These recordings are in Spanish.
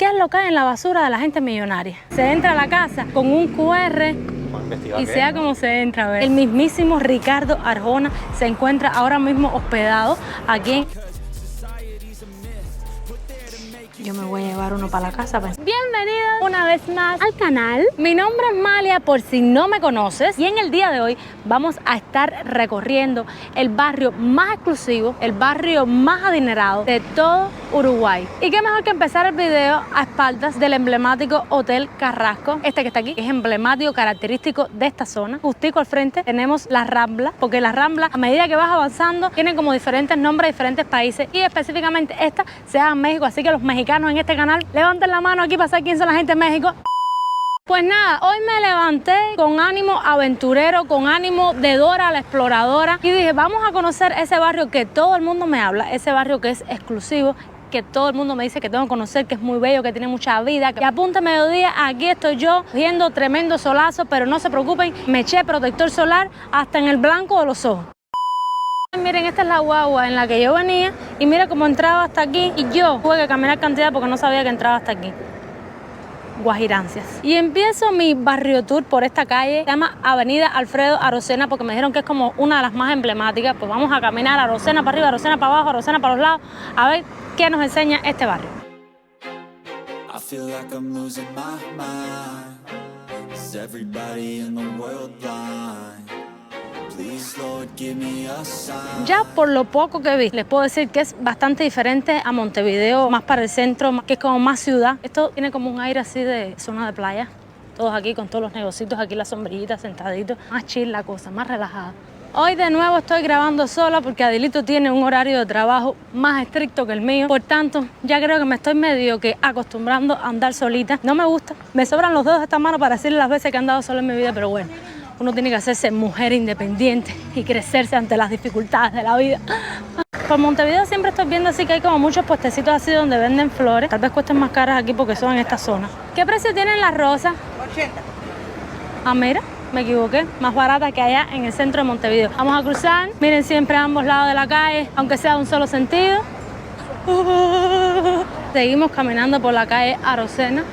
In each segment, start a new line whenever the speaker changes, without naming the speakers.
¿Qué es lo que hay en la basura de la gente millonaria? Se entra a la casa con un QR y sea como se entra, a ver. El mismísimo Ricardo Arjona se encuentra ahora mismo hospedado aquí en... Yo me voy a llevar uno para la casa. Bienvenidos una vez más al canal. Mi nombre es Malia, por si no me conoces. Y en el día de hoy vamos a estar recorriendo el barrio más exclusivo, el barrio más adinerado de todo Uruguay. Y qué mejor que empezar el video a espaldas del emblemático Hotel Carrasco. Este que está aquí es emblemático, característico de esta zona. Justico al frente tenemos la Rambla, porque la Rambla, a medida que vas avanzando, tiene como diferentes nombres de diferentes países. Y específicamente esta se llama México, así que los mexicanos en este canal, levanten la mano aquí para saber quién son la gente de México. Pues nada, hoy me levanté con ánimo aventurero, con ánimo de Dora la exploradora y dije, vamos a conocer ese barrio que todo el mundo me habla, ese barrio que es exclusivo, que todo el mundo me dice que tengo que conocer, que es muy bello, que tiene mucha vida, que a punta de mediodía aquí estoy yo viendo tremendo solazo, pero no se preocupen, me eché protector solar hasta en el blanco de los ojos. Miren, esta es la guagua en la que yo venía y mira cómo entraba hasta aquí y yo tuve que caminar cantidad porque no sabía que entraba hasta aquí. Guajirancias. Y empiezo mi barrio tour por esta calle, se llama Avenida Alfredo Arocena porque me dijeron que es como una de las más emblemáticas. Pues vamos a caminar Arocena para arriba, Arocena para abajo, Arocena para los lados, a ver qué nos enseña este barrio.
I feel like I'm losing my mind. Is everybody in the world blind? Please, Lord, give me a sign.
Ya por lo poco que vi, les puedo decir que es bastante diferente a Montevideo, más para el centro, que es como más ciudad. Esto tiene como un aire así de zona de playa. Todos aquí con todos los negocios, aquí las sombrillitas, sentaditos. Más chill la cosa, más relajada. Hoy de nuevo estoy grabando sola porque Adilito tiene un horario de trabajo más estricto que el mío. Por tanto, ya creo que me estoy medio que acostumbrando a andar solita. No me gusta. Me sobran los dedos de esta mano para decirle las veces que he andado sola en mi vida, pero bueno. Uno tiene que hacerse mujer independiente y crecerse ante las dificultades de la vida. Por Montevideo siempre estoy viendo así que hay como muchos puestecitos así donde venden flores. Tal vez cuesten más caras aquí porque son en esta zona. ¿Qué precio tienen las rosas?
80.
Ah, mira, me equivoqué. Más barata que allá en el centro de Montevideo. Vamos a cruzar. Miren siempre a ambos lados de la calle, aunque sea de un solo sentido. Seguimos caminando por la calle Arocena.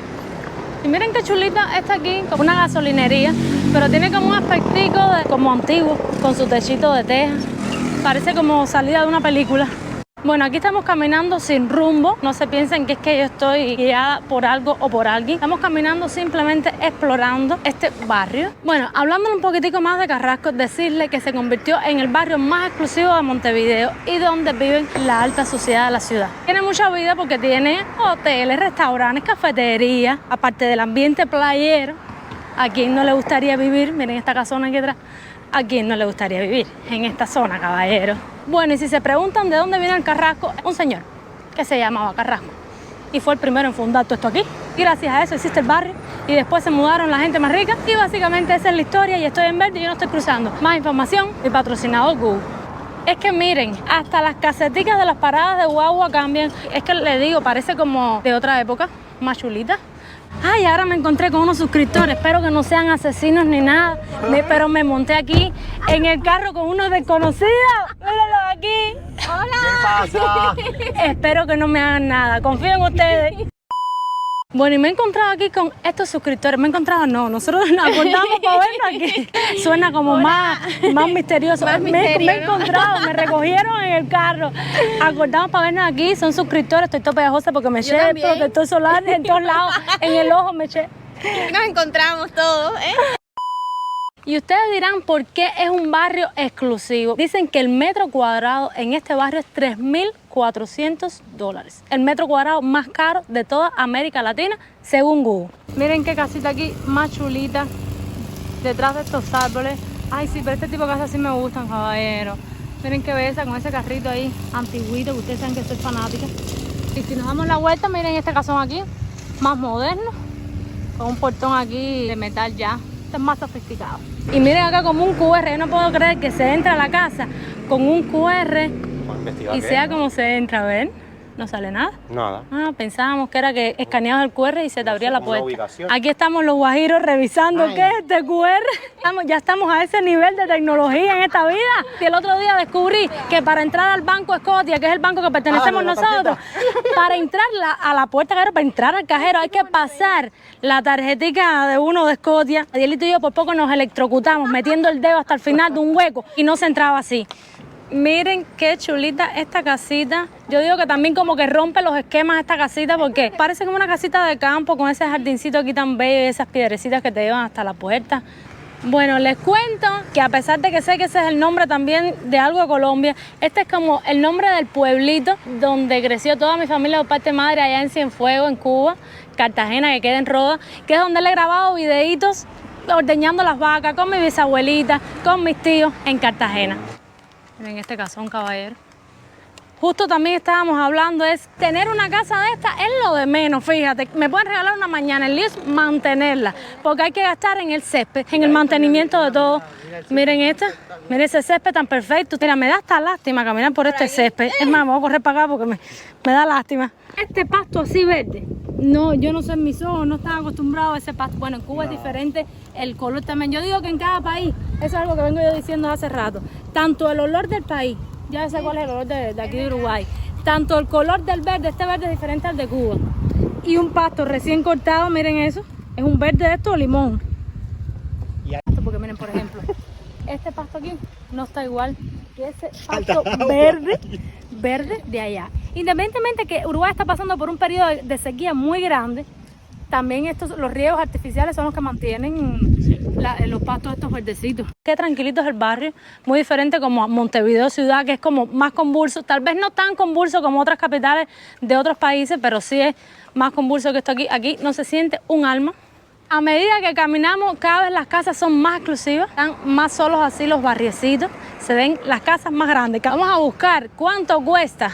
Y miren qué chulita está aquí, como una gasolinería, pero tiene como un aspectico como antiguo, con su techito de teja. Parece como salida de una película. Bueno, aquí estamos caminando sin rumbo. No se piensen que es que yo estoy guiada por algo o por alguien. Estamos caminando simplemente explorando este barrio. Bueno, hablando un poquitico más de Carrasco, decirle que se convirtió en el barrio más exclusivo de Montevideo y donde viven la alta sociedad de la ciudad. Tiene mucha vida porque tiene hoteles, restaurantes, cafeterías, aparte del ambiente playero. ¿A quién no le gustaría vivir? Miren esta casona aquí atrás. ¿A quién no le gustaría vivir en esta zona, caballero? Bueno, y si se preguntan de dónde viene el Carrasco, un señor que se llamaba Carrasco y fue el primero en fundar todo esto aquí. Y gracias a eso existe el barrio y después se mudaron la gente más rica y básicamente esa es la historia y estoy en verde y yo no estoy cruzando. Más información, mi patrocinador Google. Es que miren, hasta las caseticas de las paradas de guagua cambian. Es que le digo, parece como de otra época, más chulita. Ay, ahora me encontré con unos suscriptores, espero que no sean asesinos ni nada, pero me monté aquí en el carro con unos desconocidos. Mírenlos aquí. Hola.
¿Qué pasa?
Espero que no me hagan nada, confío en ustedes. Bueno, y me he encontrado aquí con estos suscriptores. Me he encontrado, no, nosotros nos acordamos para vernos aquí. Suena como más misterioso. Me he encontrado, me recogieron en el carro. Acordamos para vernos aquí, son suscriptores. Estoy toda pegajosa porque me eché el protector solar en todos lados, en el ojo me eché.
Nos encontramos todos, ¿eh?
Y ustedes dirán por qué es un barrio exclusivo. Dicen que el metro cuadrado en este barrio es $3.400. El metro cuadrado más caro de toda América Latina, según Google. Miren qué casita aquí más chulita, detrás de estos árboles. Ay, sí, pero este tipo de casas sí me gustan, caballero. Miren qué belleza con ese carrito ahí, antiguito, que ustedes saben que soy fanática. Y si nos damos la vuelta, miren este casón aquí, más moderno, con un portón aquí de metal ya. Este es más sofisticado. Y miren acá como un QR, yo no puedo creer que se entra a la casa con un QR y sea como se entra, ¿ven? No sale nada.
Nada.
Ah, pensábamos que era que escaneabas el QR y se te abría la
Una
puerta.
ubicación.
Aquí estamos los guajiros revisando qué es este QR. Ya estamos a ese nivel de tecnología en esta vida. Y el otro día descubrí que para entrar al Banco Scotia, que es el banco que pertenecemos
¿de la
nosotros, para entrar a la puerta, para entrar al cajero hay que pasar la tarjetica de uno de Scotia. Adielito y yo por poco nos electrocutamos metiendo el dedo hasta el final de un hueco y no se entraba así. Miren qué chulita esta casita. Yo digo que también como que rompe los esquemas esta casita porque parece como una casita de campo con ese jardincito aquí tan bello y esas piedrecitas que te llevan hasta la puerta. Bueno, les cuento que a pesar de que sé que ese es el nombre también de algo de Colombia, este es como el nombre del pueblito donde creció toda mi familia por parte de madre allá en Cienfuegos, en Cuba, Cartagena, que queda en Roda, que es donde le he grabado videitos ordeñando las vacas con mi bisabuelita, con mis tíos en Cartagena. En este caso, un caballero. Justo también estábamos hablando, es tener una casa de esta es lo de menos, fíjate. Me pueden regalar una mañana, el lío es mantenerla, porque hay que gastar en el césped, en el mantenimiento de todo. Miren esta, miren ese césped tan perfecto. Mira, me da hasta lástima caminar por este césped. Es más, me voy a correr para acá porque me da lástima. Este pasto así verde, no, yo no sé, en mis ojos no estaba acostumbrado a ese pasto. Bueno, en Cuba es diferente el color también. Yo digo que en cada país, eso es algo que vengo yo diciendo hace rato, tanto el olor del país, ya sé cuál es el olor de aquí de Uruguay, tanto el color del verde, este verde es diferente al de Cuba. Y un pasto recién cortado, miren eso, es un verde de esto, limón. Porque miren, por ejemplo, este pasto aquí no está igual que ese pasto verde de allá. Independientemente que Uruguay está pasando por un periodo de sequía muy grande, también los riegos artificiales son los que mantienen los pastos estos verdecitos. Qué tranquilito es el barrio, muy diferente como a Montevideo ciudad, que es como más convulso, tal vez no tan convulso como otras capitales de otros países, pero sí es más convulso que esto aquí. Aquí no se siente un alma. A medida que caminamos, cada vez las casas son más exclusivas, están más solos así los barriecitos, se ven las casas más grandes. Vamos a buscar cuánto cuesta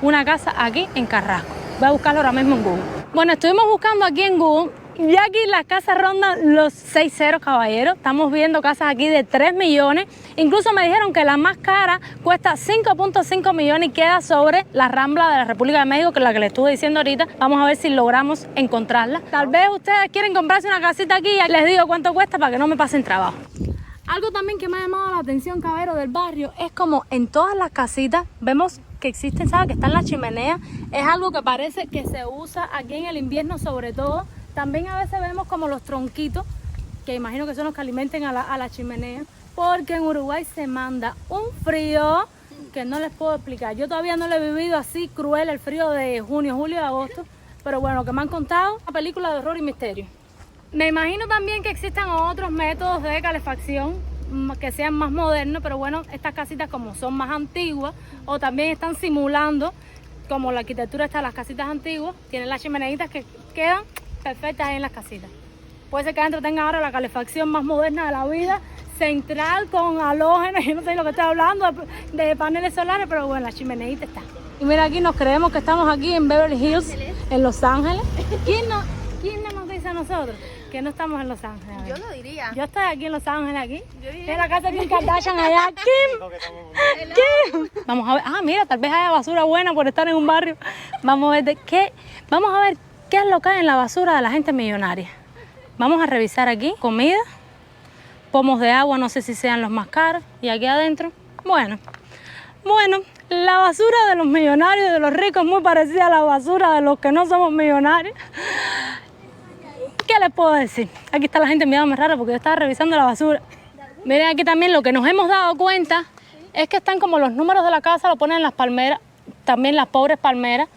una casa aquí en Carrasco. Voy a buscarlo ahora mismo en Google. Bueno, estuvimos buscando aquí en Google y aquí las casas rondan los 6 ceros, caballeros. Estamos viendo casas aquí de 3 millones. Incluso me dijeron que la más cara cuesta 5.5 millones y queda sobre la Rambla de la República de México, que es la que les estuve diciendo ahorita. Vamos a ver si logramos encontrarla. Tal vez ustedes quieren comprarse una casita aquí y les digo cuánto cuesta para que no me pasen trabajo. Algo también que me ha llamado la atención, caballero, del barrio es como en todas las casitas vemos que existen, ¿sabes? Que están las chimeneas. Es algo que parece que se usa aquí en el invierno sobre todo. También a veces vemos como los tronquitos, que imagino que son los que alimenten a la chimenea, porque en Uruguay se manda un frío que no les puedo explicar. Yo todavía no lo he vivido así cruel, el frío de junio, julio y agosto, pero bueno, lo que me han contado, una película de horror y misterio. Me imagino también que existan otros métodos de calefacción que sean más modernos, pero bueno, estas casitas como son más antiguas o también están simulando, como la arquitectura está en las casitas antiguas, tienen las chimeneitas que quedan perfectas ahí en las casitas. Puede ser que adentro tengan ahora la calefacción más moderna de la vida, central con halógeno, yo no sé lo que estoy hablando, de paneles solares, pero bueno, la chimeneita está. Y mira, aquí nos creemos que estamos aquí en Beverly Hills, en Los Ángeles. ¿Quién no nos dice a nosotros que no estamos en Los Ángeles?
Yo lo diría.
Yo estoy aquí en Los Ángeles, aquí.
Yo diría.
En la casa de Kim Kardashian allá. Kim. Vamos a ver. Ah, mira, tal vez haya basura buena por estar en un barrio. Vamos a ver qué es lo que hay en la basura de la gente millonaria. Vamos a revisar aquí. Comida, pomos de agua, no sé si sean los más caros. Y aquí adentro, bueno, la basura de los millonarios y de los ricos es muy parecida a la basura de los que no somos millonarios. ¿Qué les puedo decir? Aquí está la gente mirándome rara porque yo estaba revisando la basura. Miren aquí también lo que nos hemos dado cuenta es que están como los números de la casa, lo ponen en las palmeras, también las pobres palmeras,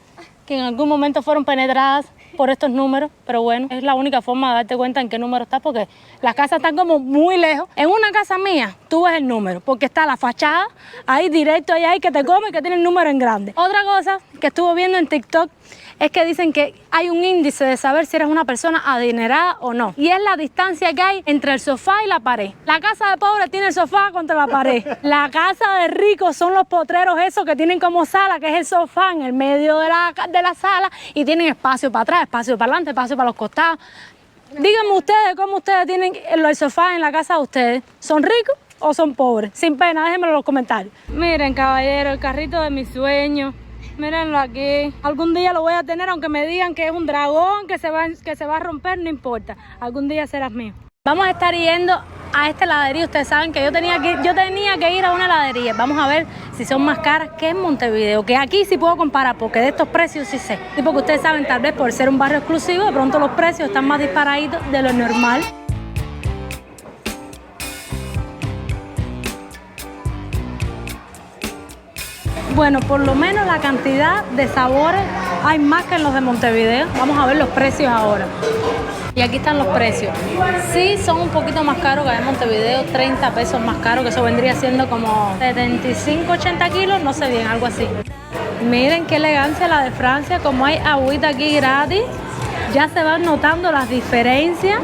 que en algún momento fueron penetradas por estos números, pero bueno, es la única forma de darte cuenta en qué número está, porque las casas están como muy lejos. En una casa mía, tú ves el número, porque está la fachada, ahí directo, ahí que te come y que tiene el número en grande. Otra cosa que estuve viendo en TikTok es que dicen que hay un índice de saber si eres una persona adinerada o no. Y es la distancia que hay entre el sofá y la pared. La casa de pobre tiene el sofá contra la pared. La casa de ricos son los potreros esos que tienen como sala, que es el sofá en el medio de la sala y tienen espacio para atrás, espacio para adelante, espacio para los costados. Díganme ustedes cómo ustedes tienen el sofá en la casa de ustedes. ¿Son ricos o son pobres? Sin pena, déjenmelo en los comentarios. Miren, caballero, el carrito de mis sueños. Mírenlo aquí. Algún día lo voy a tener, aunque me digan que es un dragón, que se va a romper, no importa. Algún día serás mío. Vamos a estar yendo a esta heladería. Ustedes saben que yo tenía que ir a una heladería. Vamos a ver si son más caras que en Montevideo, que aquí sí puedo comparar, porque de estos precios sí sé. Y porque ustedes saben, tal vez por ser un barrio exclusivo, de pronto los precios están más disparaditos de lo normal. Bueno, por lo menos la cantidad de sabores hay más que en los de Montevideo. Vamos a ver los precios ahora. Y aquí están los precios. Sí, son un poquito más caros que en Montevideo, 30 pesos más caro, que eso vendría siendo como 75, 80 kilos, no sé bien, algo así. Miren qué elegancia la de Francia, como hay agüita aquí gratis. Ya se van notando las diferencias,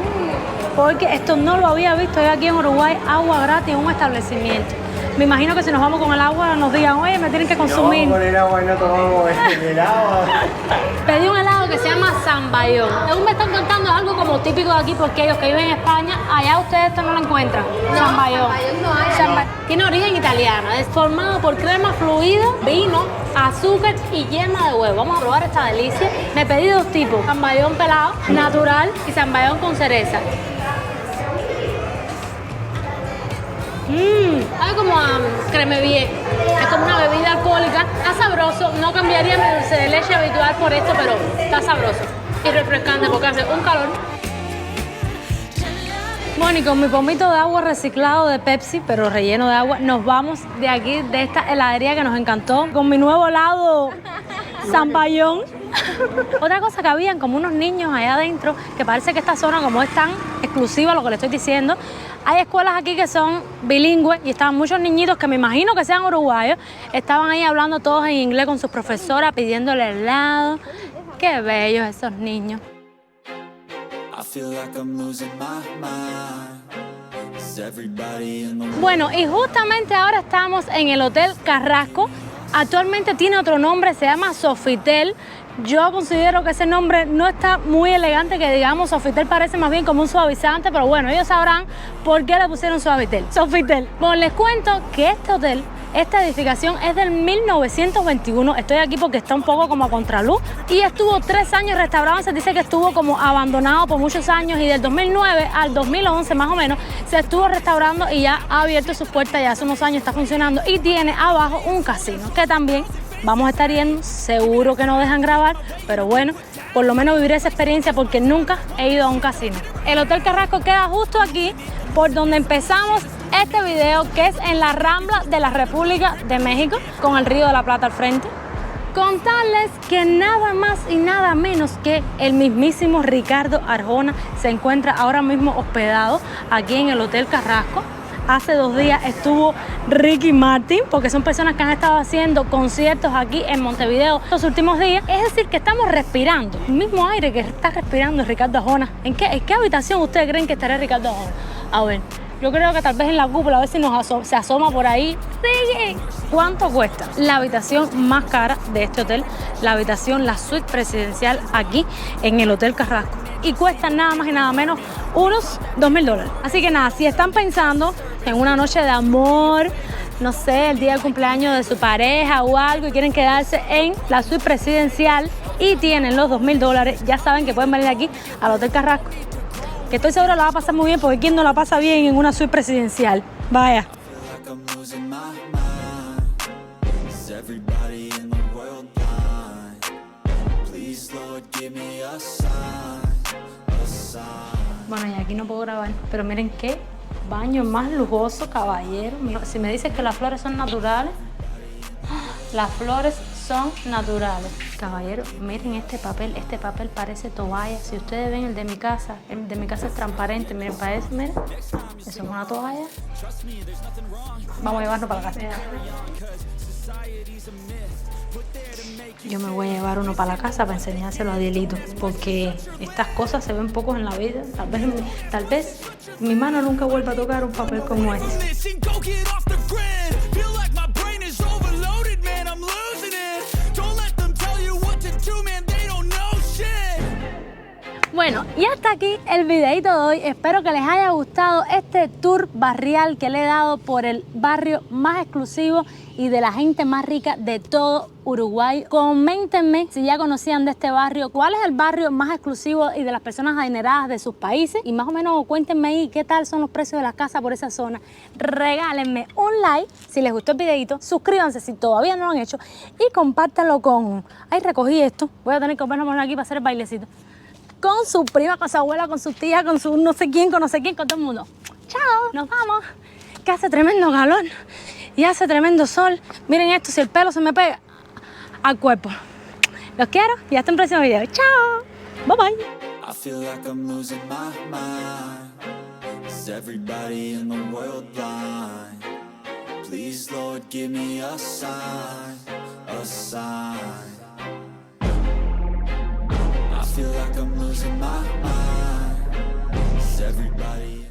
porque esto no lo había visto yo aquí en Uruguay, agua gratis en un establecimiento. Me imagino que si nos vamos con el agua nos digan, oye, me tienen que consumir.
No, con el agua no tomamos el helado.
Pedí un helado que se llama Zamballón. Según me están contando, es algo como típico de aquí, porque ellos que viven en España, allá ustedes esto no lo encuentran.
No, Zamballón no hay.
Tiene origen italiano, es formado por crema fluida, vino, azúcar y yema de huevo. Vamos a probar esta delicia. Me pedí dos tipos, Zamballón pelado, natural, y Zamballón con cereza. Sabe como a creme bien. Es como una bebida alcohólica. Está sabroso. No cambiaría mi dulce de leche habitual por esto, pero está sabroso y refrescante porque hace un calor. Bueno, y con mi pomito de agua reciclado de Pepsi, pero relleno de agua, nos vamos de aquí, de esta heladería que nos encantó, con mi nuevo helado Zamballón. Otra cosa que habían como unos niños allá adentro, que parece que esta zona, como es tan exclusiva, lo que le estoy diciendo, hay escuelas aquí que son bilingües y estaban muchos niñitos que me imagino que sean uruguayos, estaban ahí hablando todos en inglés con sus profesoras, pidiéndole helado. Qué bellos esos niños. Bueno, y justamente ahora estamos en el Hotel Carrasco. Actualmente tiene otro nombre, se llama Sofitel. Yo considero que ese nombre no está muy elegante, que digamos Sofitel parece más bien como un suavizante, pero bueno, ellos sabrán por qué le pusieron Sofitel. Bueno, les cuento que este hotel, esta edificación es del 1921. Estoy aquí porque está un poco como a contraluz y estuvo 3 años restaurado. Se dice que estuvo como abandonado por muchos años y del 2009 al 2011 más o menos se estuvo restaurando y ya ha abierto sus puertas, ya hace unos años está funcionando y tiene abajo un casino que también vamos a estar yendo. Seguro que no dejan grabar, pero bueno, por lo menos vivir esa experiencia porque nunca he ido a un casino. El Hotel Carrasco queda justo aquí por donde empezamos este video, que es en la Rambla de la República de México, con el Río de la Plata al frente. Contarles que nada más y nada menos que el mismísimo Ricardo Arjona se encuentra ahora mismo hospedado aquí en el Hotel Carrasco. Hace 2 días estuvo Ricky Martin, porque son personas que han estado haciendo conciertos aquí en Montevideo los últimos días. Es decir, que estamos respirando el mismo aire que está respirando Ricardo Arjona. ¿En qué habitación ustedes creen que estará Ricardo Arjona? A ver, yo creo que tal vez en la cúpula, a ver si se asoma por ahí. ¡Sigue! ¿Cuánto cuesta? La habitación más cara de este hotel, la suite presidencial aquí en el Hotel Carrasco. Y cuesta nada más y nada menos unos $2.000. Así que nada, si están pensando en una noche de amor, no sé, el día del cumpleaños de su pareja o algo y quieren quedarse en la suite presidencial y tienen los $2.000, ya saben que pueden venir aquí al Hotel Carrasco, que estoy segura la va a pasar muy bien, porque ¿quién no la pasa bien en una suite presidencial? Vaya. Bueno, y aquí no puedo grabar, pero miren qué baño más lujoso, caballero. Si me dicen que las flores son naturales, las flores son naturales. Caballero, miren este papel parece toalla. Si ustedes ven el de mi casa es transparente, miren, parece, miren, eso es una toalla. Vamos a llevarlo para la casa. Yo me voy a llevar uno para la casa para enseñárselo a Dielito, porque estas cosas se ven pocos en la vida. Tal vez mi mano nunca vuelva a tocar un papel como este. Bueno, y hasta aquí el videito de hoy. Espero que les haya gustado este tour barrial que le he dado por el barrio más exclusivo y de la gente más rica de todo Uruguay. Coméntenme si ya conocían de este barrio, cuál es el barrio más exclusivo y de las personas adineradas de sus países, y más o menos cuéntenme ahí qué tal son los precios de las casas por esa zona. Regálenme un like si les gustó el videito, suscríbanse si todavía no lo han hecho y compártanlo con... Ay, recogí esto, voy a tener que ponerlo aquí para hacer el bailecito. Con su prima, con su abuela, con su tía, con su no sé quién, con todo el mundo. Chao, nos vamos, que hace tremendo calor y hace tremendo sol. Miren esto, si el pelo se me pega al cuerpo. Los quiero y hasta el próximo video. Chao, bye bye.
I feel like I'm losing my mind. Is everybody in the world blind? Please, Lord, give me a sign, a sign. I feel like I'm losing my mind. Is everybody